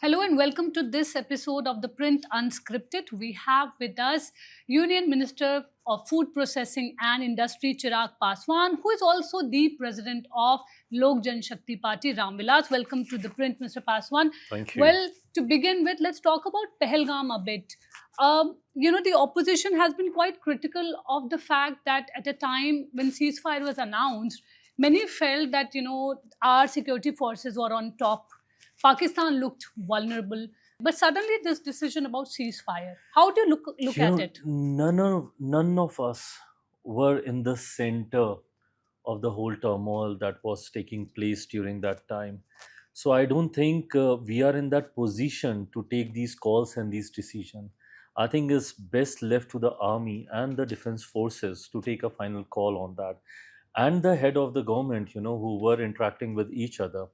Hello and welcome to this episode of The Print Unscripted. We have with us Union Minister of Food Processing and Industry Chirag Paswan, who is also the president of Lok Janshakti Party, Vilas. Welcome to The Print, Mr. Paswan. Thank you. Well, to begin with, let's talk about Pahalgam a bit. The opposition has been quite critical of the fact that at a time when ceasefire was announced, many felt that, our security forces were on top. Pakistan looked vulnerable. But suddenly this decision about ceasefire, how do you look at it? None of us were in the center of the whole turmoil that was taking place during that time. So I don't think we are in that position to take these calls and these decisions. I think it's best left to the army and the defense forces to take a final call on that. And the head of the government, who were interacting with each other.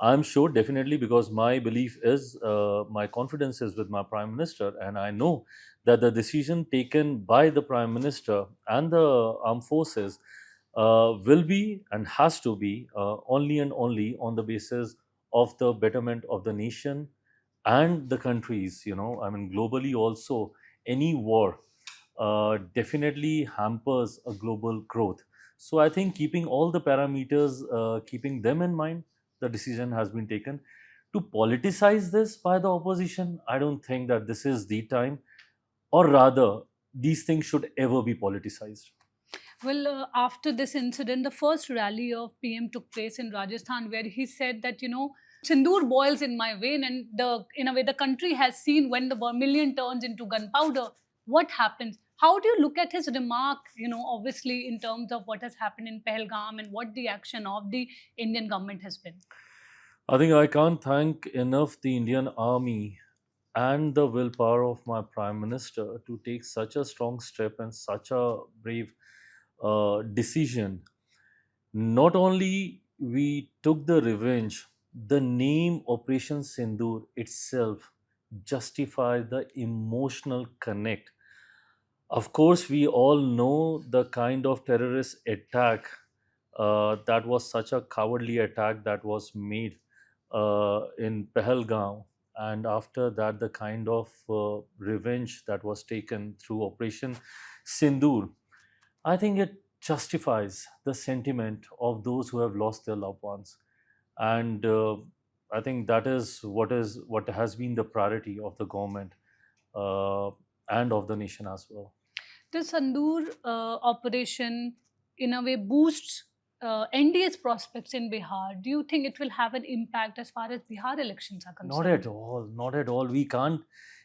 I'm sure, definitely, because my belief is, my confidence is with my prime minister, and I know that the decision taken by the prime minister and the armed forces will be and has to be only and only on the basis of the betterment of the nation and the countries. Globally also, any war definitely hampers a global growth. So I think keeping all the parameters, keeping them in mind, the decision has been taken. To politicize this by the opposition, I don't think that this is the time, or rather, these things should ever be politicized. Well, after this incident, the first rally of PM took place in Rajasthan, where he said that Sindoor boils in my vein, and in a way the country has seen when the vermilion turns into gunpowder, what happens. How do you look at his remark? Obviously in terms of what has happened in Pahalgam and what the action of the Indian government has been. I think I can't thank enough the Indian army and the willpower of my prime minister to take such a strong step and such a brave decision. Not only we took the revenge, the name Operation Sindoor itself justified the emotional connect. Of course, we all know the kind of terrorist attack that was such a cowardly attack that was made in Pahalgam, and after that, the kind of revenge that was taken through Operation Sindoor. I think it justifies the sentiment of those who have lost their loved ones, and I think that is what has been the priority of the government and of the nation as well. The Sandur operation, in a way, boosts NDA's prospects in Bihar. Do you think it will have an impact as far as Bihar elections are Not at concerned? all. Not at all. We can't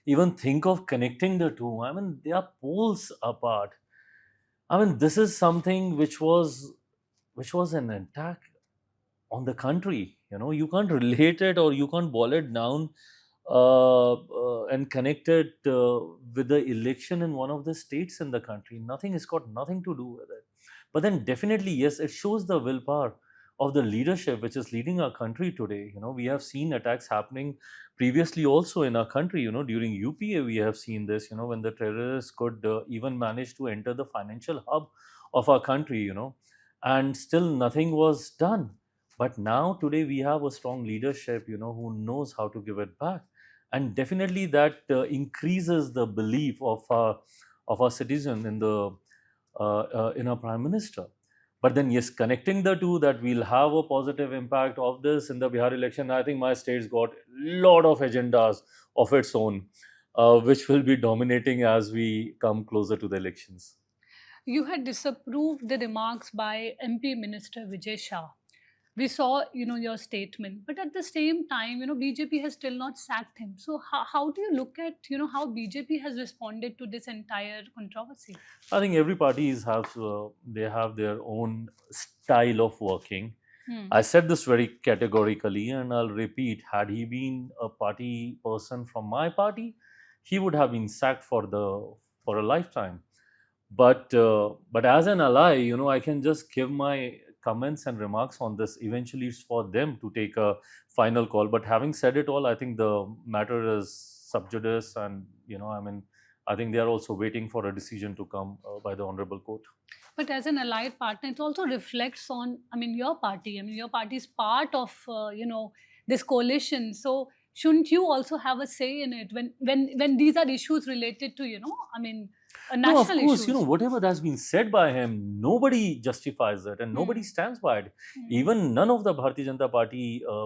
even think of connecting the two. I mean, they are poles apart. I mean, this is something which was an attack on the country. You can't relate it, or you can't boil it down and connect it with the election in one of the states in the country. Nothing. It's got nothing to do with it. But then definitely, yes, it shows the willpower of the leadership which is leading our country today. We have seen attacks happening previously also in our country. During UPA we have seen this. When the terrorists could even manage to enter the financial hub of our country. And still nothing was done. But now today we have a strong leadership, who knows how to give it back, and definitely that increases the belief of our citizen in our prime minister. But then, yes, connecting the two, that we'll have a positive impact of this in the Bihar election. I think my state's got a lot of agendas of its own, which will be dominating as we come closer to the elections. You had disapproved the remarks by MP Minister Vijay Shah. We saw, your statement, but at the same time, BJP has still not sacked him. So how do you look at, how BJP has responded to this entire controversy? I think every parties have they have their own style of working. Hmm. I said this very categorically, and I'll repeat: had he been a party person from my party, he would have been sacked for a lifetime. But as an ally, I can just give my comments and remarks on this. Eventually, it's for them to take a final call. But having said it all, I think the matter is sub judice, and I think they are also waiting for a decision to come by the honorable court. But as an allied partner, it also reflects on, your party. Your party is part of, this coalition. So shouldn't you also have a say in it when these are issues related to, I mean, No, of national course, issues? whatever that's been said by him, nobody justifies it and nobody Hmm. stands by it. Hmm. Even none of the Bharatiya Janata Party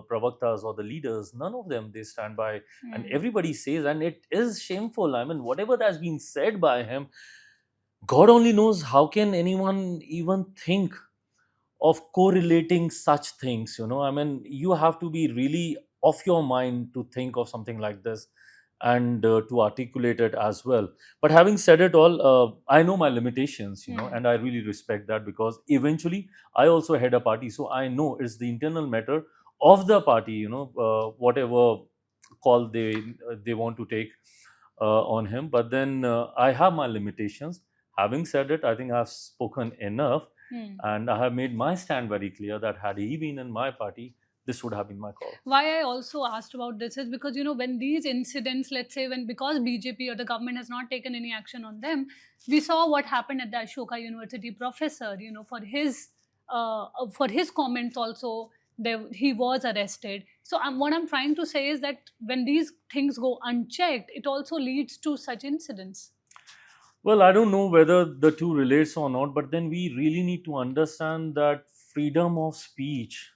pravaktas or the leaders, none of them, they stand by. And Hmm. everybody says, and it is shameful. I mean, whatever that's been said by him, God only knows how can anyone even think of correlating such things. I mean, you have to be really off your mind to think of something like this and to articulate it as well. But having said it all, I know my limitations, Hmm. and I really respect that, because eventually I also head a party, so I know it's the internal matter of the party, whatever call they want to take on him. But then I have my limitations. Having said it, I think I've spoken enough, Hmm. and I have made my stand very clear that had he been in my party, this would have been my call. Why I also asked about this is because, when these incidents, let's say, when because BJP or the government has not taken any action on them, we saw what happened at the Ashoka University professor. For his comments also, he was arrested. So what I'm trying to say is that when these things go unchecked, it also leads to such incidents. Well, I don't know whether the two relates or not, but then we really need to understand that freedom of speech,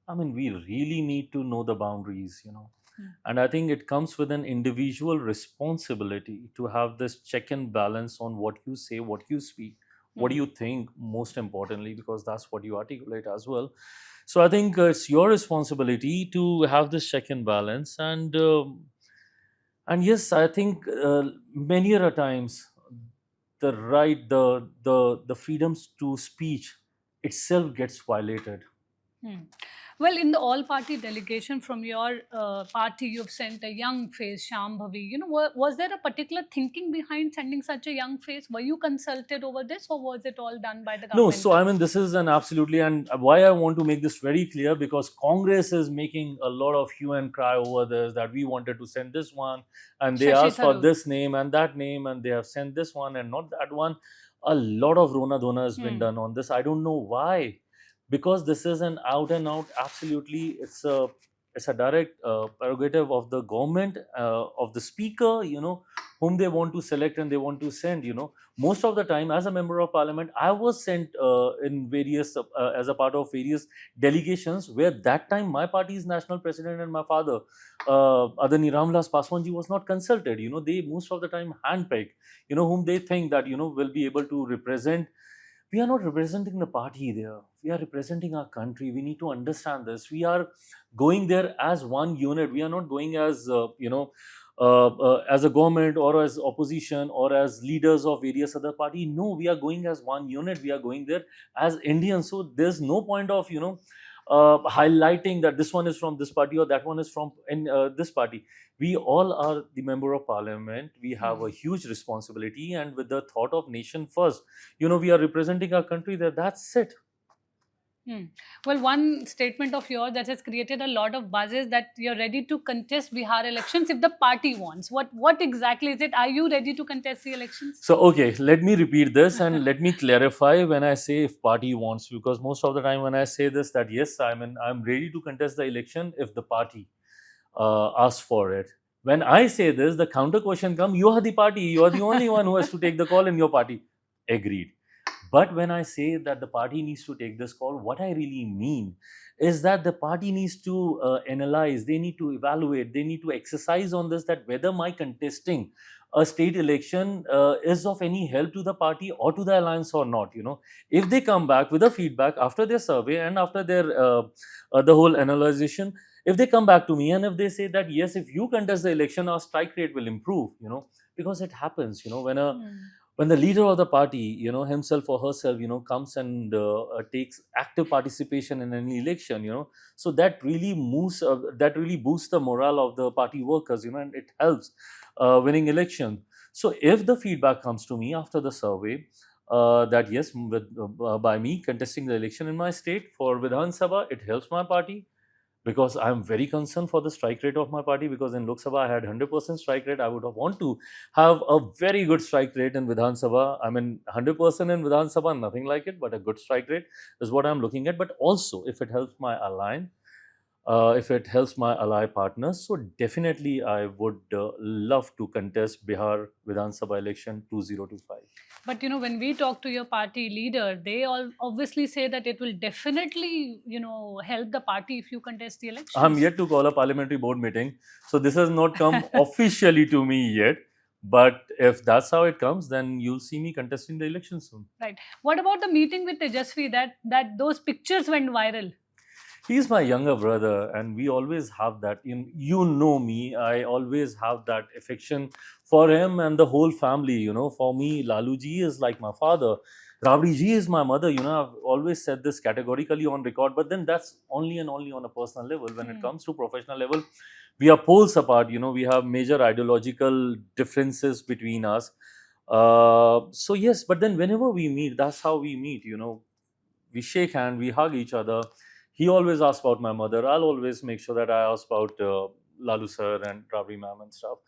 I mean, we really need to know the boundaries. Hmm. And I think it comes with an individual responsibility to have this check and balance on what you say, what you speak, what do Hmm. you think, most importantly, because that's what you articulate as well. So I think it's your responsibility to have this check and balance. And yes, I think many a times the right, the freedoms to speech itself gets violated. Hmm. Well, in the all-party delegation from your party, you've sent a young face, Shambhavi. Was there a particular thinking behind sending such a young face? Were you consulted over this, or was it all done by the No, so government? I mean, this is an absolutely, and why I want to make this very clear, because Congress is making a lot of hue and cry over this, that we wanted to send this one, and they Shashi asked for Tharoor. this name and that name, and they have sent this one and not that one. A lot of Rona Dona has been Hmm. done on this. I don't know why, because this is an out and out, absolutely, it's a direct prerogative of the government, of the speaker, whom they want to select and they want to send. Most of the time, as a member of parliament, I was sent in various as a part of various delegations, where that time my party's national president and my father, Adani Ramlas Paswanji, was not consulted. They most of the time handpick, whom they think that will be able to represent. We are not representing the party there, we are representing our country. We need to understand this. We are going there as one unit. We are not going as as a government or as opposition or as leaders of various other party. No, we are going as one unit. We are going there as Indians. So there's no point of highlighting that this one is from this party or that one is from this party. We all are the member of parliament. We have a Hmm. huge responsibility, and with the thought of nation first, we are representing our country there. That's it. Hmm. Well, one statement of yours that has created a lot of buzz is that you're ready to contest Bihar elections if the party wants. What exactly is it? Are you ready to contest the elections? So, okay, let me repeat this and let me clarify when I say if party wants, because most of the time when I say this, that yes, I'm ready to contest the election if the party asks for it. When I say this, the counter question comes: you are the party, you are the only one who has to take the call in your party. Agreed. But when I say that the party needs to take this call, what I really mean is that the party needs to analyze, they need to evaluate, they need to exercise on this, that whether my contesting a state election is of any help to the party or to the alliance or not. If they come back with a feedback after their survey and after their the whole analyzation, if they come back to me and if they say that yes, if you contest the election, our strike rate will improve. Because it happens, Hmm. when the leader of the party, himself or herself, comes and takes active participation in any election, so that really boosts the morale of the party workers, and it helps winning election. So if the feedback comes to me after the survey, that yes, by me contesting the election in my state for Vidhan Sabha, it helps my party, because I'm very concerned for the strike rate of my party, because in Lok Sabha I had 100% strike rate. I would want to have a very good strike rate in Vidhan Sabha. I mean, 100% in Vidhan Sabha, nothing like it, but a good strike rate is what I'm looking at. But also, if it helps my alliance, if it helps my ally partners. So definitely, I would love to contest Bihar Vidhan Sabha election 2025. But when we talk to your party leader, they all obviously say that it will definitely, help the party if you contest the I'm elections. yet to call a parliamentary board meeting, so this has not come officially to me yet. But if that's how it comes, then you'll see me contesting the election soon. Right. What about the meeting with Tejasvi? That those pictures went viral. He's my younger brother, and we always have that. You know me, I always have that affection for him and the whole family. For me, Lalu ji is like my father. Rabdi ji is my mother. I've always said this categorically on record, but then that's only and only on a personal level. When it comes to professional level, we are poles apart. We have major ideological differences between us. So yes, but then whenever we meet, that's how we meet. We shake hand, we hug each other. He always asks about my mother. I'll always make sure that I ask about Lalu sir and Rabri ma'am and stuff.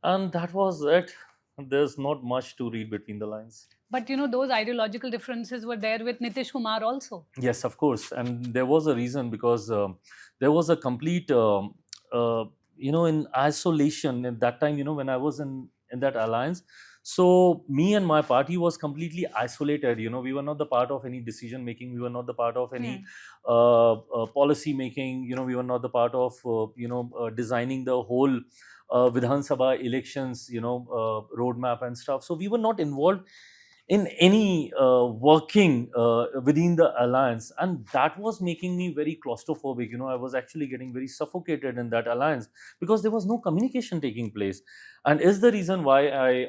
And that was it. There's not much to read between the lines. But those ideological differences were there with Nitish Kumar also. Yes, of course. And there was a reason, because there was a complete, in isolation at that time, when I was in that alliance. So me and my party was completely isolated. We were not the part of any decision making. We were not the part of any policy making. We were not the part of, designing the whole Vidhan Sabha elections, roadmap and stuff. So we were not involved in any working within the alliance, and that was making me very claustrophobic. I was actually getting very suffocated in that alliance, because there was no communication taking place, and is the reason why I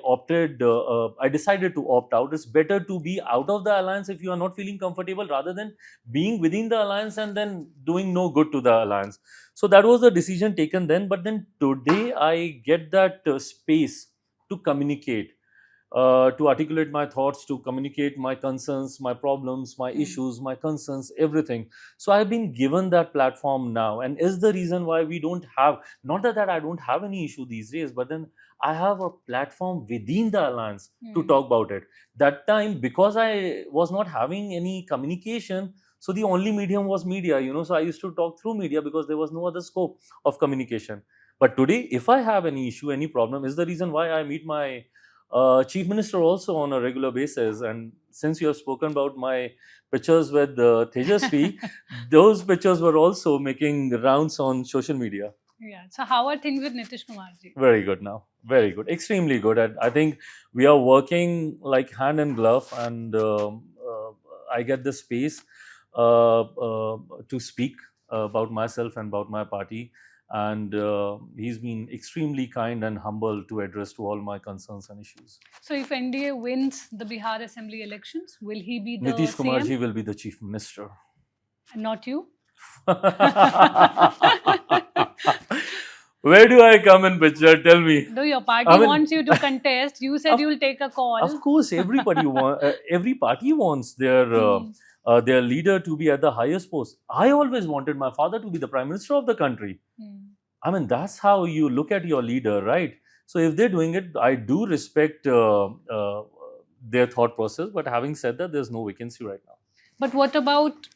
decided to opt out. It's better to be out of the alliance if you are not feeling comfortable, rather than being within the alliance and then doing no good to the alliance. So that was the decision taken then. But then today I get that space to communicate, to articulate my thoughts, to communicate my concerns, my problems, my issues, my concerns, everything. So I've been given that platform now, and is the reason why we don't have, not that I don't have any issue these days, but then I have a platform within the alliance to talk about it. That time, because I was not having any communication, so the only medium was media, so I used to talk through media because there was no other scope of communication. But today, if I have any issue, any problem, is the reason why I meet my chief minister also on a regular basis. And since you have spoken about my pictures with Tejasvi, those pictures were also making rounds on social media. Yeah. So how are things with Nitish Kumar ji? Very good now. Very good. Extremely good. And I think we are working like hand in glove, and I get the space to speak about myself and about my party. And he's been extremely kind and humble to address to all my concerns and issues. So if NDA wins the Bihar Assembly elections, will he be the Nitish Kumar CM? ji will be the chief minister. And not you? Where do I come in picture? Tell me. No, your party wants you to contest. You said you'll take a call. Of course, everybody every party wants their leader to be at the highest post. I always wanted my father to be the prime minister of the country. I mean, that's how you look at your leader, right? So if they're doing it, I do respect their thought process. But having said that, there's no vacancy right now. But what about,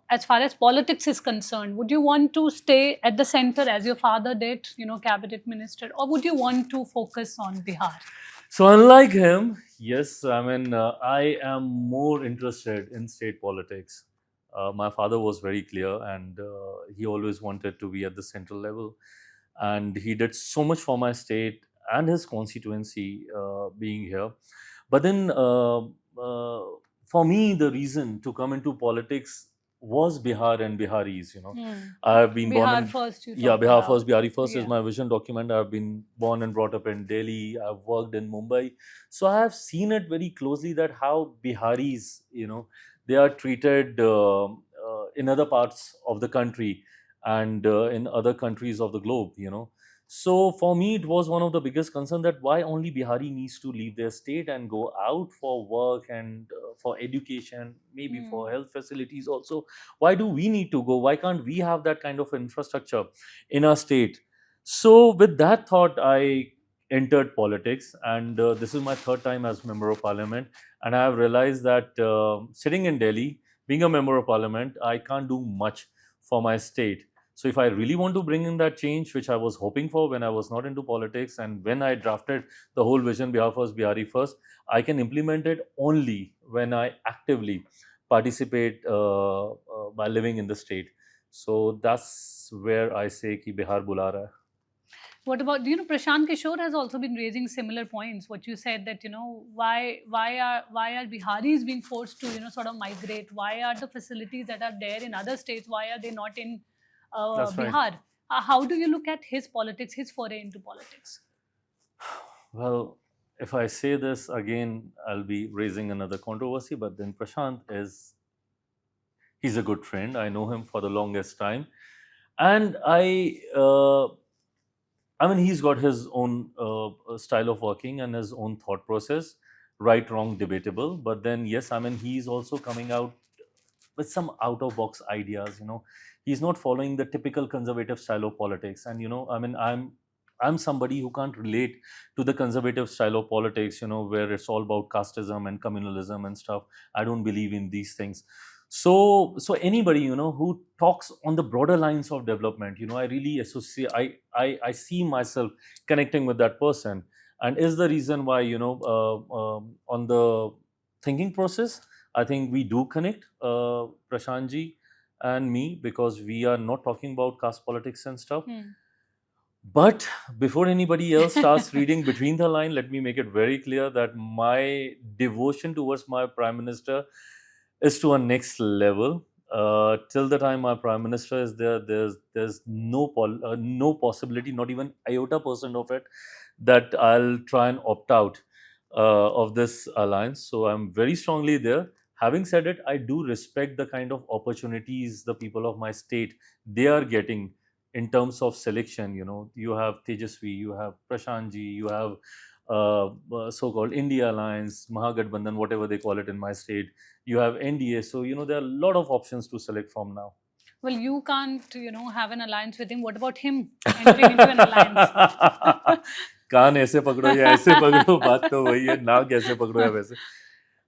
as far as politics is concerned, would you want to stay at the center as your father did, cabinet minister, or would you want to focus on Bihar? So unlike him, yes, I mean, I am more interested in state politics. My father was very clear, and he always wanted to be at the central level. And he did so much for my state and his constituency being here. But then for me, the reason to come into politics was Bihar and Biharis. I've been Bihar born in, first. Bihar first, Bihari first is my vision document. I've been born and brought up in Delhi. I've worked in Mumbai, so I have seen it very closely that how Biharis, they are treated in other parts of the country and in other countries of the globe. So for me, it was one of the biggest concern that why only Bihari needs to leave their state and go out for work and for education, maybe for health facilities also. Why do we need to go? Why can't we have that kind of infrastructure in our state? So with that thought, I entered politics, and this is my third time as member of parliament. And I have realized that sitting in Delhi, being a member of parliament, I can't do much for my state. So if I really want to bring in that change, which I was hoping for when I was not into politics, and when I drafted the whole vision, Bihar first, Bihari first, I can implement it only when I actively participate by living in the state. So that's where I say ki Bihar bula raha hai. What about, Prashant Kishore has also been raising similar points. What you said that, why are Biharis being forced to, sort of migrate? Why are the facilities that are there in other states, why are they not in That's right. Bihar? How do you look at his politics, his foray into politics? Well, if I say this again, I'll be raising another controversy. But then Prashant he's a good friend. I know him for the longest time, and I mean, he's got his own style of working and his own thought process. Right, wrong, debatable. But then, yes, I mean, he's also coming out with some out of box ideas. He's not following the typical conservative style of politics. And I mean, I'm somebody who can't relate to the conservative style of politics. Where it's all about casteism and communalism and stuff. I don't believe in these things. So anybody who talks on the broader lines of development, I really associate. I see myself connecting with that person, and is the reason why on the thinking process, I think we do connect, Prashantji and me, because we are not talking about caste politics and stuff. But before anybody else starts reading between the line, let me make it very clear that my devotion towards my prime minister is to a next level. Till the time my prime minister is there, there's no possibility, not even iota% of it, that I'll try and opt out of this alliance. So I'm very strongly there. Having said it, I do respect the kind of opportunities the people of my state they are getting in terms of selection. You have Tejasvi, you have Prashantji, you have so-called India Alliance, Mahagathbandhan, whatever they call it in my state. You have NDA. So there are a lot of options to select from now. Well, you can't, have an alliance with him. What about him entering into an alliance? कान ऐसे पकड़ो या ऐसे पकड़ो, बात तो वही है, ना कैसे पकड़ो या वैसे.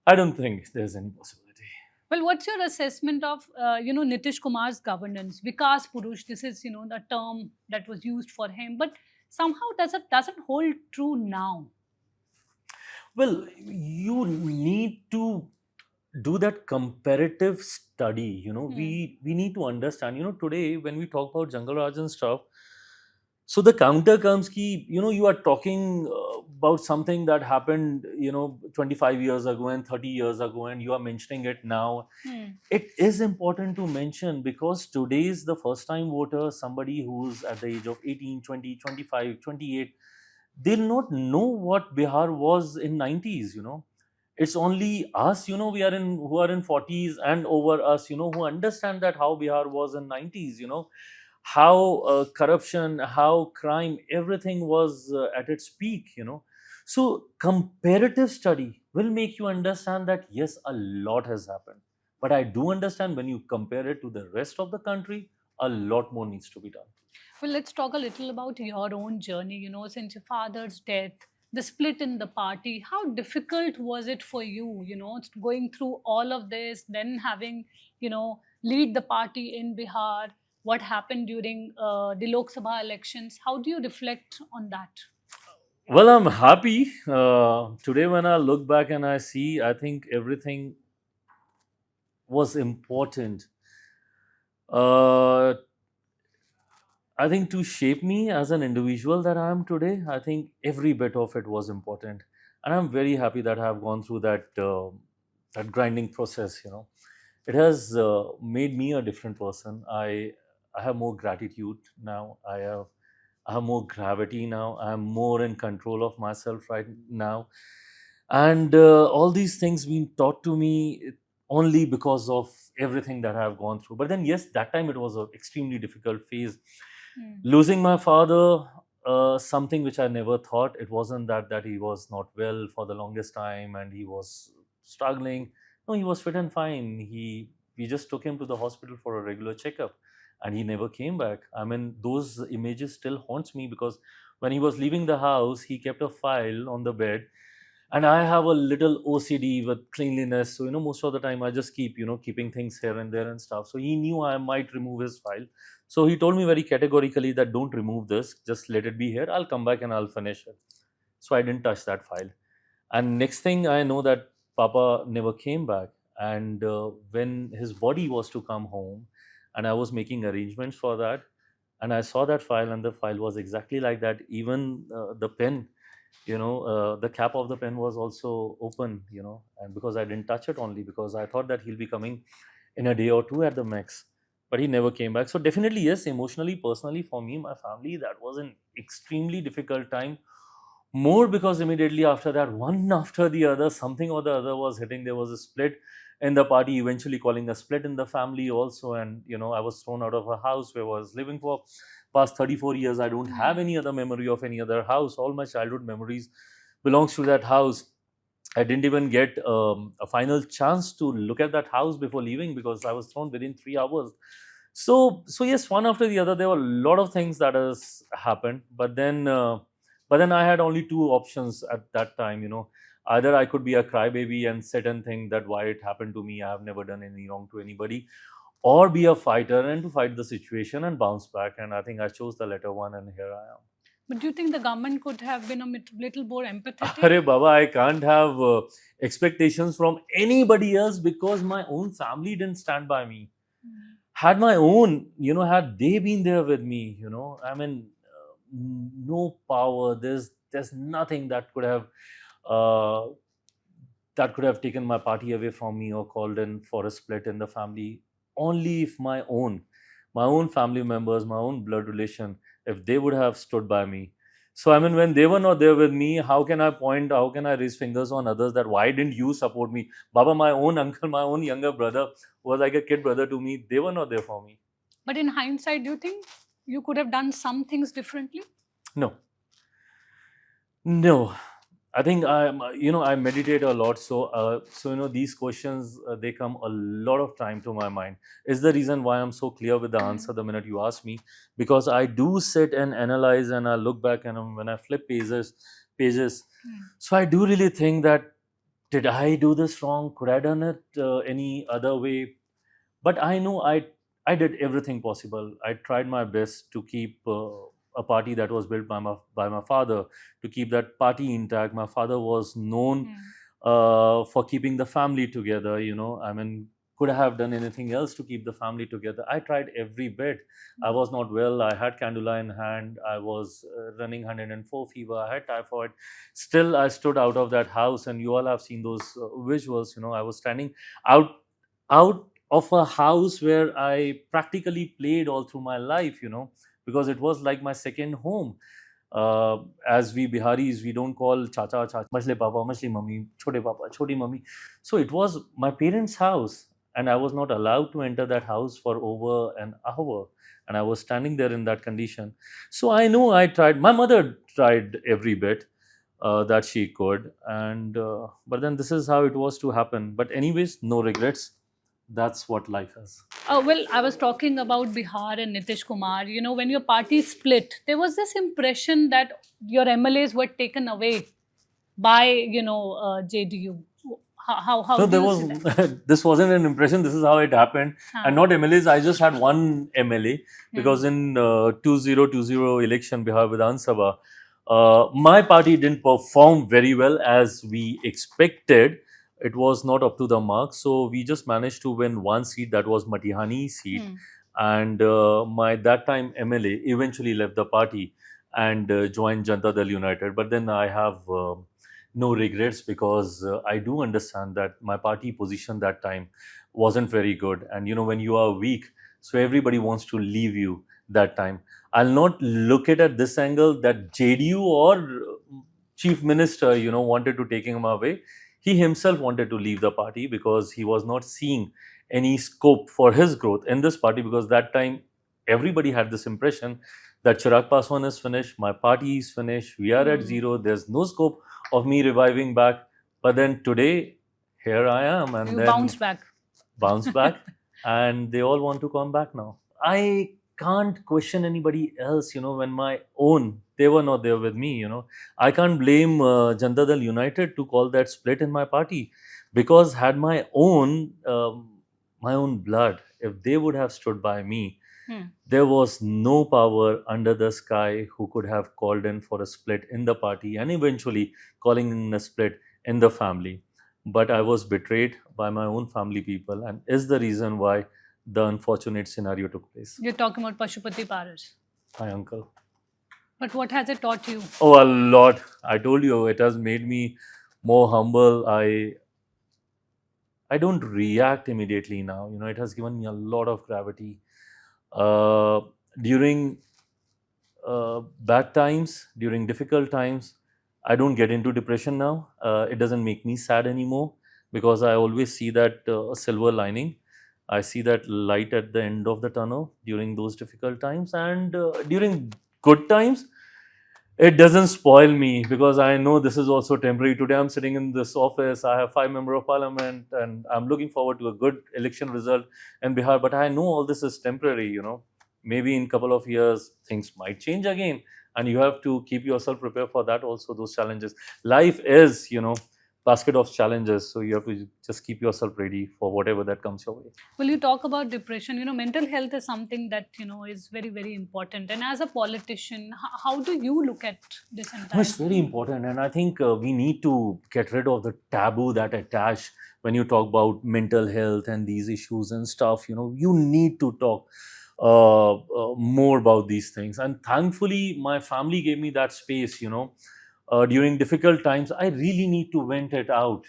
I don't think there's any possibility. Well, what's your assessment of, Nitish Kumar's governance? Vikas Purush, this is, the term that was used for him, but somehow doesn't hold true now. Well, you need to do that comparative study. We need to understand. Today when we talk about Jungle Raj and stuff, so the counter comes ki, you are talking about something that happened 25 years ago and 30 years ago, and you are mentioning it now. It is important to mention, because today is the first time voter, somebody who's at the age of 18, 20, 25, 28, they'll not know what Bihar was in 90s. It's only us, we are in who are in 40s and over us, who understand that how Bihar was in 90s. How corruption, how crime, everything was at its peak. So comparative study will make you understand that yes, a lot has happened. But I do understand, when you compare it to the rest of the country, a lot more needs to be done. Well, let's talk a little about your own journey, since your father's death, the split in the party. How difficult was it for you, going through all of this, then having, lead the party in Bihar? What happened during the Lok Sabha elections? How do you reflect on that? Well, I'm happy. Today, when I look back and I see, I think everything was important. I think to shape me as an individual that I am today, I think every bit of it was important, and I'm very happy that I have gone through that grinding process. It has made me a different person. I have more gratitude now. I have more gravity now. I am more in control of myself right now, and all these things being taught to me only because of everything that I have gone through. But then, yes, that time it was an extremely difficult phase. Losing my father, something which I never thought. It wasn't that he was not well for the longest time and he was struggling. No, he was fit and fine. We just took him to the hospital for a regular checkup, and he never came back. I mean, those images still haunts me, because when he was leaving the house, he kept a file on the bed, and I have a little OCD with cleanliness, so most of the time I just keep keeping things here and there and stuff. So he knew I might remove his file, so he told me very categorically that don't remove this, just let it be here, I'll come back and I'll finish it. So I didn't touch that file, and next thing I know that Papa never came back. And when his body was to come home, and I was making arrangements for that, and I saw that file, and the file was exactly like that. Even the pen, the cap of the pen was also open, and because I didn't touch it, only because I thought that he'll be coming in a day or two at the max. But he never came back. So definitely, yes, emotionally, personally, for me, my family, that was an extremely difficult time. More because immediately after that, one after the other, something or the other was hitting. There was a split in the party, eventually calling a split in the family also. And I was thrown out of a house where I was living for past 34 years. I don't have any other memory of any other house. All my childhood memories belongs to that house. I didn't even get a final chance to look at that house before leaving, because I was thrown within 3 hours. So yes, one after the other, there were a lot of things that has happened. But then I had only two options at that time. Either I could be a crybaby and sit and think that why it happened to me, I have never done any wrong to anybody, or be a fighter and to fight the situation and bounce back. And I think I chose the latter one, and here I am. But do you think the government could have been a little more empathetic? Arey Baba, I can't have expectations from anybody else, because my own family didn't stand by me. Had my own, had they been there with me, I mean, no power. There's nothing uh, that could have taken my party away from me or called in for a split in the family. Only if my own family members, my own blood relation, if they would have stood by me. So I mean, when they were not there with me, how can I point, how can I raise fingers on others that why didn't you support me? Baba, my own uncle, my own younger brother, who was like a kid brother to me, they were not there for me. But in hindsight, do you think you could have done some things differently? No. No, I think I meditate a lot. So these questions, they come a lot of time to my mind. Is the reason why I'm so clear with the answer the minute you ask me, because I do sit and analyze, and I look back, and when I flip pages. So I do really think that, did I do this wrong? Could I done it any other way? But I know I did everything possible. I tried my best to keep a party that was built by my father, to keep that party intact. My father was known for keeping the family together. I mean, could I have done anything else to keep the family together? I tried every bit. I was not well. I had candula in hand. I was running 104 fever. I had typhoid. Still, I stood out of that house, and you all have seen those visuals. I was standing out of a house where I practically played all through my life, because it was like my second home. As we Biharis, we don't call chacha chacha, machli papa, machli mummy, chote papa, choti mummy. So it was my parents' house, and I was not allowed to enter that house for over an hour. And I was standing there in that condition. So I know I tried. My mother tried every bit that she could, and but then this is how it was to happen. But anyways, no regrets. That's what life is. Well, I was talking about Bihar and Nitish Kumar. When your party split, there was this impression that your MLAs were taken away by, JDU. How So do there you was see that? this wasn't an impression. This is how it happened, and not MLAs. I just had one MLA, Hmm. because in 2020 election Bihar Vidhan Sabha, my party didn't perform very well as we expected. It was not up to the mark, so we just managed to win one seat. That was Matihani seat, and my that time MLA eventually left the party and joined Janata Dal United. But then I have no regrets, because I do understand that my party position that time wasn't very good. And when you are weak, so everybody wants to leave you that time. I'll not look at this angle that JDU or chief minister, wanted to take him away. He himself wanted to leave the party, because he was not seeing any scope for his growth in this party, because that time everybody had this impression that Chirag Paswan is finished, my party is finished, we are at zero, there's no scope of me reviving back. But then today, here I am, and You then bounced back. bounce back, and they all want to come back now. I can't question anybody else, when my own they were not there with me. I can't blame Janata Dal United to call that split in my party, because had my own blood, if they would have stood by me, there was no power under the sky who could have called in for a split in the party, and eventually calling in a split in the family. But I was betrayed by my own family people, and is the reason why the unfortunate scenario took place. You're talking about Pashupati Parish. My uncle. But what has it taught you? Oh, a lot. I told you, it has made me more humble. I don't react immediately now. It has given me a lot of gravity. During bad times, during difficult times, I don't get into depression now. It doesn't make me sad anymore, because I always see that silver lining. I see that light at the end of the tunnel during those difficult times, and during good times, it doesn't spoil me, because I know this is also temporary. Today I'm sitting in this office, I have 5 members of parliament, and I'm looking forward to a good election result in Bihar, but I know all this is temporary. Maybe in couple of years things might change again, and you have to keep yourself prepared for that also, those challenges. Life is basket of challenges, so you have to just keep yourself ready for whatever that comes your way. Well, you talk about depression. Mental health is something that is very, very important. And as a politician, how do you look at this entire? No, it's very important, and I think we need to get rid of the taboo that attach when you talk about mental health and these issues and stuff. You need to talk more about these things, and thankfully my family gave me that space. During difficult times, I really need to vent it out.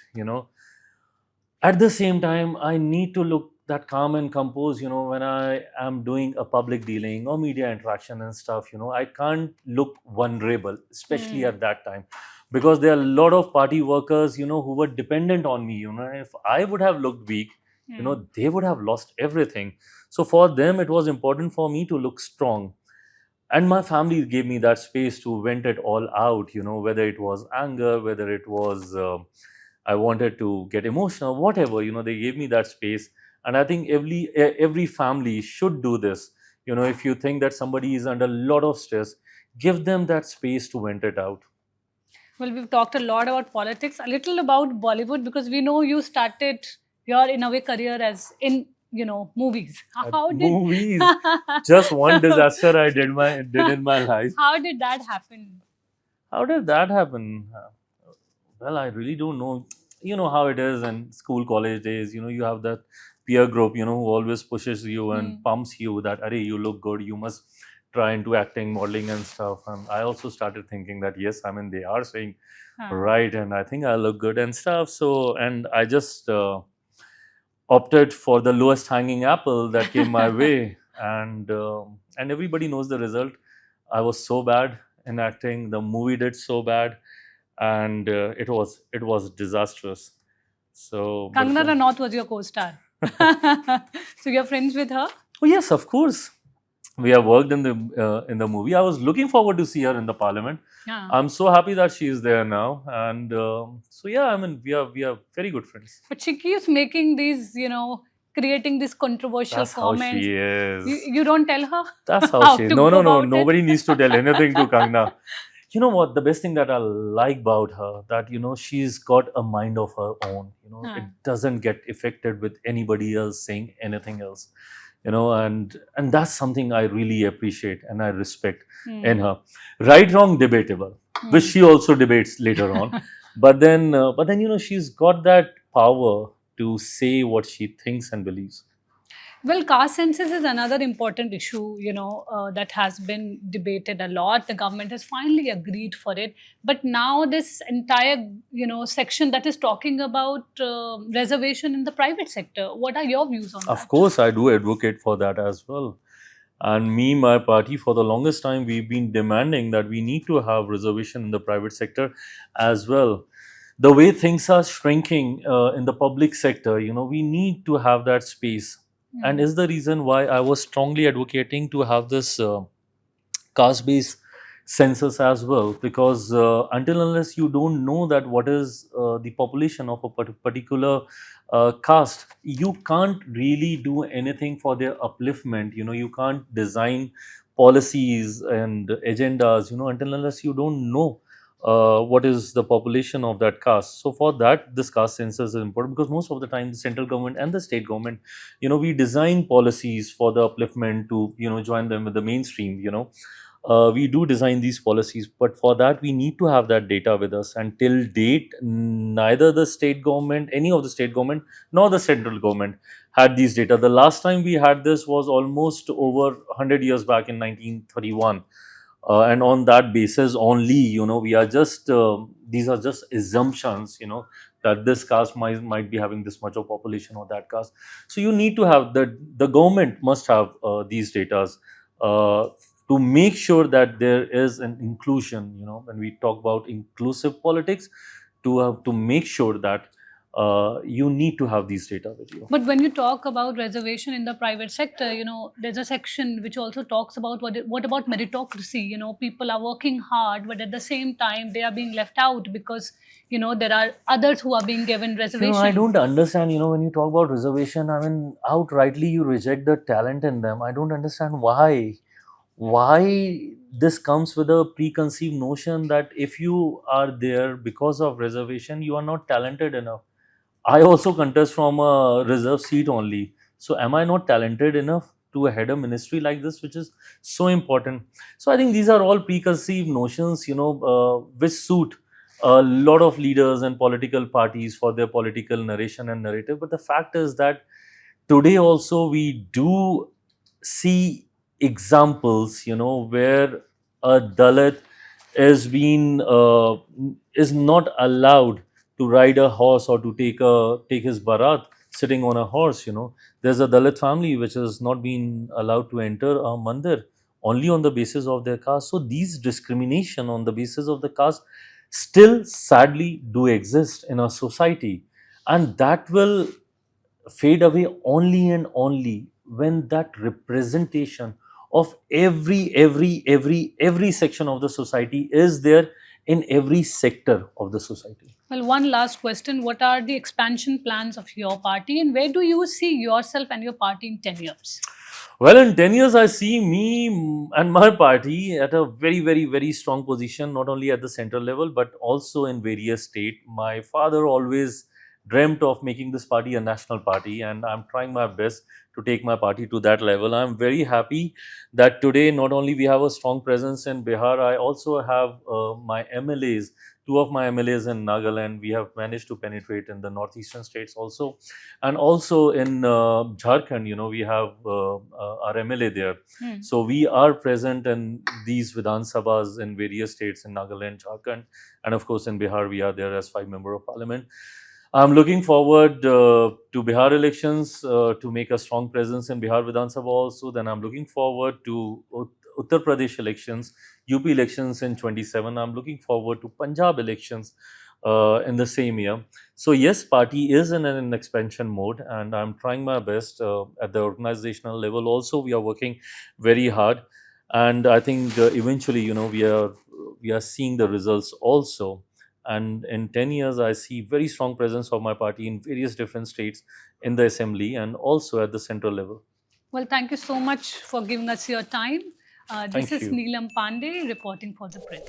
At the same time, I need to look that calm and composed. When I am doing a public dealing or media interaction and stuff. I can't look vulnerable, especially at that time, because there are a lot of party workers who were dependent on me. If I would have looked weak, they would have lost everything. So for them, it was important for me to look strong, and my family gave me that space to vent it all out. Whether it was anger, whether it was I wanted to get emotional, whatever. They gave me that space, and I think every family should do this. If you think that somebody is under a lot of stress, give them that space to vent it out. Well, we've talked a lot about politics, a little about Bollywood, because we know you started your in a way career as in movies. How did Movies? Just one disaster I did in my life. How did that happen? How did that happen? Well, I really don't know. You know how it is in school, college days. You have that peer group, who always pushes you and pumps you that, "Arey, you look good. You must try into acting, modeling, and stuff." And I also started thinking that, yes, they are saying right, and I think I look good and stuff. So, and I just opted for the lowest hanging apple that came my way, and everybody knows the result. I was so bad in acting. The movie did so bad, and it was disastrous. So Kangana Ranaut was your co-star. So you're friends with her? Oh yes, of course. We have worked in the movie. I was looking forward to see her in the parliament. Yeah. I'm so happy that she is there now, and so yeah, we are very good friends. But she keeps making these, creating these controversial That's comments. how she is. You don't tell her? That's how she is. No. about it? Nobody needs to tell anything to Kangna. You know what? The best thing that I like about her, that she's got a mind of her own. It doesn't get affected with anybody else saying anything else. And that's something I really appreciate and I respect in her. Right, wrong, debatable, which she also debates later on. But then she's got that power to say what she thinks and believes. Well, caste census is another important issue, that has been debated a lot. The government has finally agreed for it. But now this entire, section that is talking about reservation in the private sector. What are your views on that? Of course, I do advocate for that as well. And me, my party, for the longest time, we've been demanding that we need to have reservation in the private sector as well. The way things are shrinking in the public sector, we need to have that space. And is the reason why I was strongly advocating to have this caste-based census as well, because until unless you don't know that what is the population of a particular caste, you can't really do anything for their upliftment. You can't design policies and agendas, until unless you don't know what is the population of that caste. So for that, this caste census is important, because most of the time the central government and the state government, we design policies for the upliftment to, join them with the mainstream. We do design these policies, but for that we need to have that data with us. And till date, neither the state government, any of the state government, nor the central government had these data. The last time we had this was almost over 100 years back in 1931. And on that basis only, we are just these are just assumptions, that this caste might be having this much of population, or that caste. So you need to have the government must have these data, uh, to make sure that there is an inclusion. When we talk about inclusive politics, to make sure that you need to have these data with you. But when you talk about reservation in the private sector, there's a section which also talks about what about meritocracy? People are working hard, but at the same time, they are being left out because, there are others who are being given reservation. I don't understand, when you talk about reservation, I mean, outrightly you reject the talent in them. I don't understand why. Why this comes with a preconceived notion that if you are there because of reservation, you are not talented enough. I also contest from a reserve seat only. So am I not talented enough to head a ministry like this, which is so important? So I think these are all preconceived notions, which suit a lot of leaders and political parties for their political narration and narrative. But the fact is that today also we do see examples, where a Dalit is not allowed to ride a horse, or to take his barat sitting on a horse. There's a Dalit family which has not been allowed to enter a mandir only on the basis of their caste. So these discrimination on the basis of the caste still sadly do exist in our society, and that will fade away only and only when that representation of every section of the society is there in every sector of the society. Well, one last question. What are the expansion plans of your party, and where do you see yourself and your party in 10 years? Well, in 10 years, I see me and my party at a very, very, very strong position, not only at the central level, but also in various states. My father always dreamt of making this party a national party, and I'm trying my best to take my party to that level. I'm very happy that today, not only we have a strong presence in Bihar, I also have my MLAs, two of my MLAs in Nagaland. We have managed to penetrate in the northeastern states also, and also in Jharkhand, we have our MLA there. So we are present in these Vidhan Sabhas in various states in Nagaland, Jharkhand, and of course in Bihar we are there as 5 member of parliament. I'm looking forward to Bihar elections, to make a strong presence in Bihar Vidhan Sabha also. Then I'm looking forward to Uttar Pradesh elections, UP elections in 27. I'm looking forward to Punjab elections in the same year. So yes, party is in an expansion mode, and I'm trying my best at the organizational level. Also, we are working very hard, and I think eventually, we are seeing the results also. And in 10 years, I see very strong presence of my party in various different states, in the assembly and also at the central level. Well, thank you so much for giving us your time. This Thank is you. Neelam Pandey reporting for The Print.